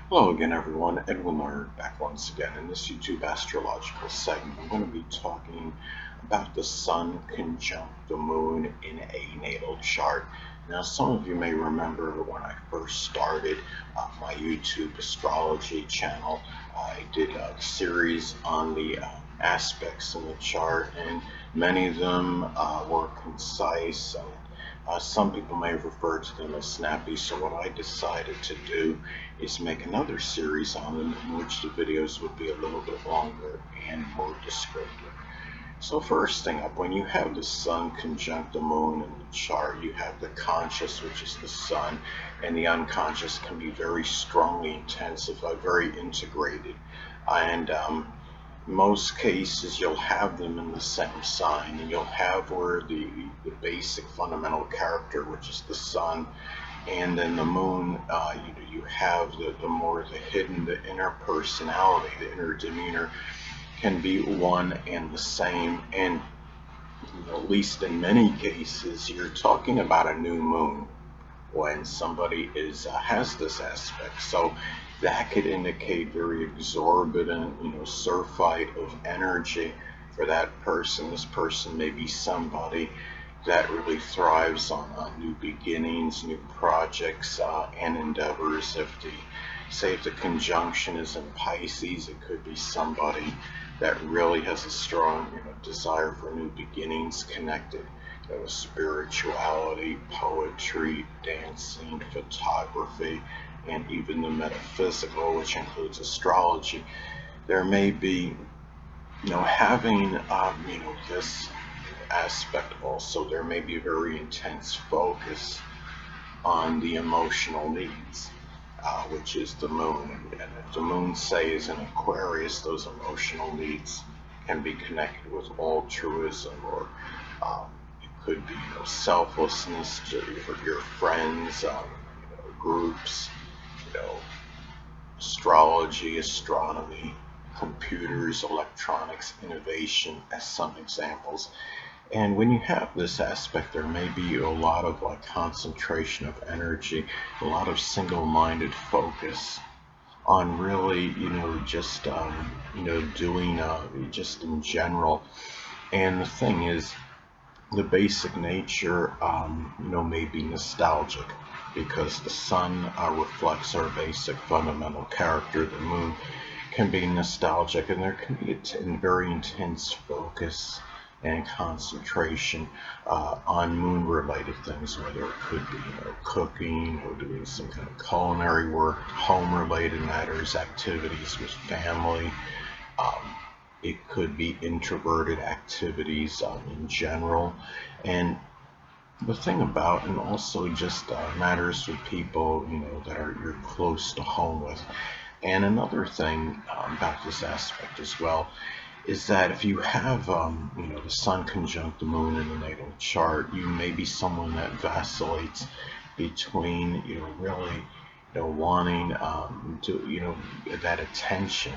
Hello again, everyone. Edwin Learnard back once again. In this YouTube astrological segment, I'm going to be talking about the Sun conjunct the Moon in a natal chart. Now, some of you may remember when I first started my YouTube astrology channel, I did a series on the aspects in the chart, and many of them were concise. Some people may refer to them as snappy, so what I decided to do is make another series on them in which the videos would be a little bit longer and more descriptive. So first thing up, when you have the Sun conjunct the Moon in the chart, you have the conscious, which is the Sun, and the unconscious can be very strongly intensified, very integrated. And most cases you'll have them in the same sign, and you'll have where the basic fundamental character, which is the Sun, and then the Moon, you have the more the hidden, the inner personality, the inner demeanor can be one and the same. And at least in many cases, you're talking about a new moon when somebody is has this aspect. So that could indicate very exorbitant, surfeit of energy for that person. This person may be somebody that really thrives on new beginnings, new projects, and endeavors. If the conjunction is in Pisces, it could be somebody that really has a strong, desire for new beginnings connected, with spirituality, poetry, dancing, photography, and even the metaphysical, which includes astrology. There may be, having, this aspect also, there may be a very intense focus on the emotional needs, which is the moon. And if the moon, say, is in Aquarius, those emotional needs can be connected with altruism, or it could be, selflessness to your friends, groups, you know, astrology, astronomy, computers, electronics, innovation, as some examples. And when you have this aspect, there may be a lot of concentration of energy, a lot of single-minded focus on really, just doing just in general. And the thing is, the basic nature, may be nostalgic, because the Sun reflects our basic fundamental character. The Moon can be nostalgic, and there can be a very intense focus and concentration on moon-related things, whether it could be, cooking, or doing some kind of culinary work, home-related matters, activities with family. Um, it could be introverted activities in general. And the thing about, and also just matters with people, that are you're close to home with. And another thing about this aspect as well is that if you have, the Sun conjunct the Moon in the natal chart, you may be someone that vacillates between, really, wanting to, that attention,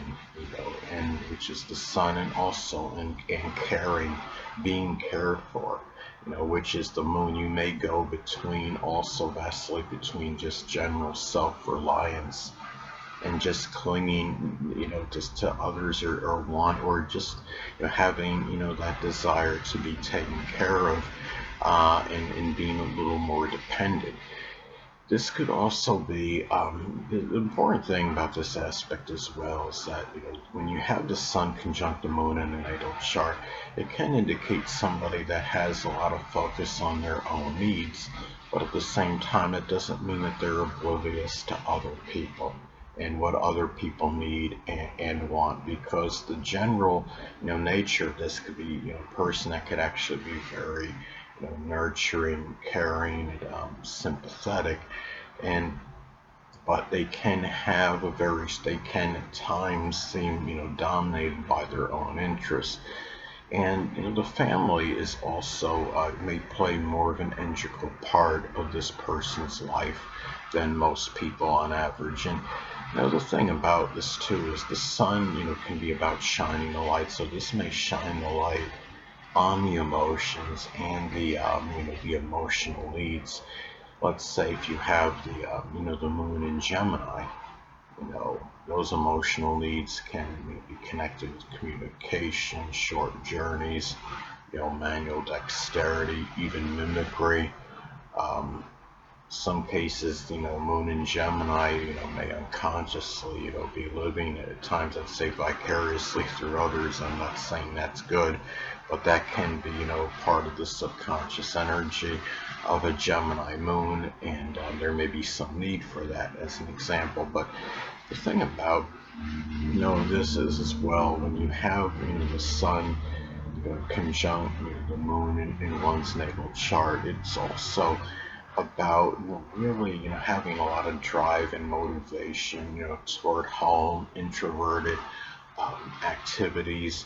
and which is the Sun, and also and caring, being cared for, which is the Moon. You may go between, also vacillate between just general self-reliance and just clinging, just to others, or want, or just, having, that desire to be taken care of, and being a little more dependent. This could also be, the important thing about this aspect as well is that, when you have the Sun conjunct the Moon in a natal chart, it can indicate somebody that has a lot of focus on their own needs, but at the same time, it doesn't mean that they're oblivious to other people and what other people need and want, because the general, nature of this could be, a person that could actually be very, nurturing, caring, sympathetic, and but they can have they can at times seem, dominated by their own interests. And, the family is also, may play more of an integral part of this person's life than most people on average. And, the thing about this too is the Sun, can be about shining the light. So this may shine the light on the emotions and the, the emotional needs. Let's say if you have the, the Moon in Gemini, Those emotional needs can be connected with communication, short journeys, manual dexterity, even mimicry. Um, some cases, Moon and Gemini, may unconsciously, be living at times, I'd say, vicariously through others. I'm not saying that's good, but that can be, part of the subconscious energy of a Gemini Moon, and there may be some need for that as an example. But the thing about, this is as well, when you have, the Sun, conjunct the Moon in one's natal chart, it's also about really having a lot of drive and motivation toward home, introverted activities.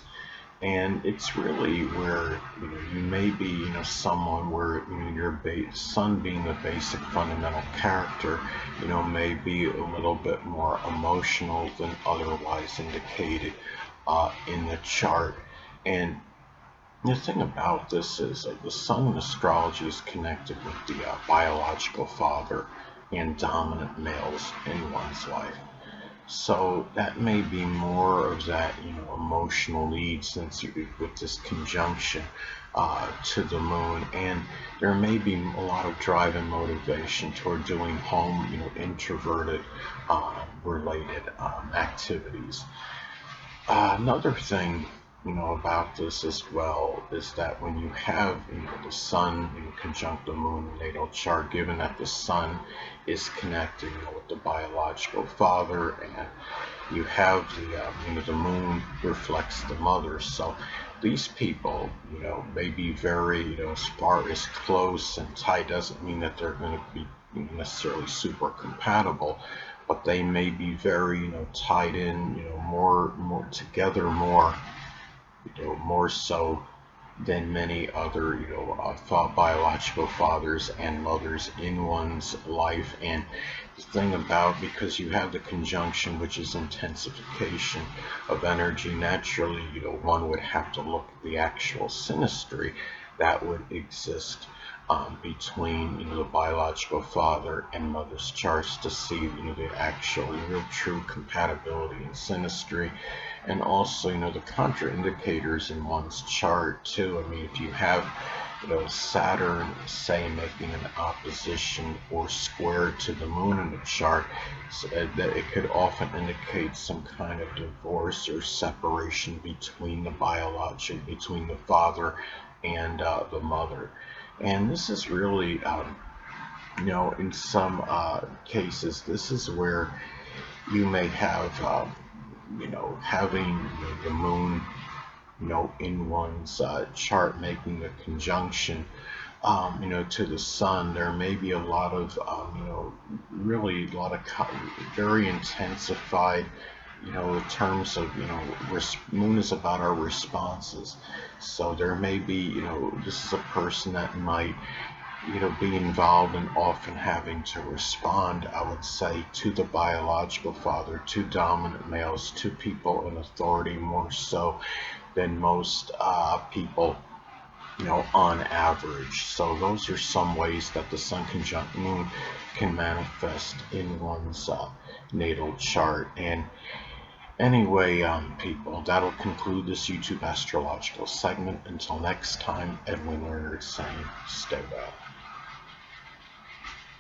And it's really where you may be someone where your Sun, being the basic fundamental character, may be a little bit more emotional than otherwise indicated in the chart. And the thing about this is the Sun in astrology is connected with the biological father and dominant males in one's life. So that may be more of that, emotional need, since with this conjunction to the Moon, and there may be a lot of drive and motivation toward doing home, introverted related activities. Another thing, about this as well is that when you have, the Sun, conjunct the Moon natal chart, given that the Sun is connected, with the biological father, and you have the Moon reflects the mother. So these people, may be very, as far as close and tight, doesn't mean that they're going to be necessarily super compatible, but they may be very, tied in, more together, more so than many other, biological fathers and mothers in one's life. And the thing about, because you have the conjunction, which is intensification of energy, naturally, one would have to look at the actual synastry that would exist between the biological father and mother's charts to see the actual real true compatibility and synastry, and also the contraindicators in one's chart too. I mean, if you have Saturn, say, making an opposition or square to the Moon in the chart, so that it could often indicate some kind of divorce or separation between between the father and the mother. And this is really, in some cases, this is where you may have, having the Moon, in one's chart, making a conjunction, to the Sun. There may be a lot of, really a lot of very intensified, in terms of, Moon is about our responses. So there may be, this is a person that might, be involved in often having to respond, I would say, to the biological father, to dominant males, to people in authority, more so than most people, on average. So those are some ways that the Sun conjunct Moon can manifest in one's natal chart. And anyway, people, that'll conclude this YouTube astrological segment. Until next time, Edwin Learnard saying, stay well.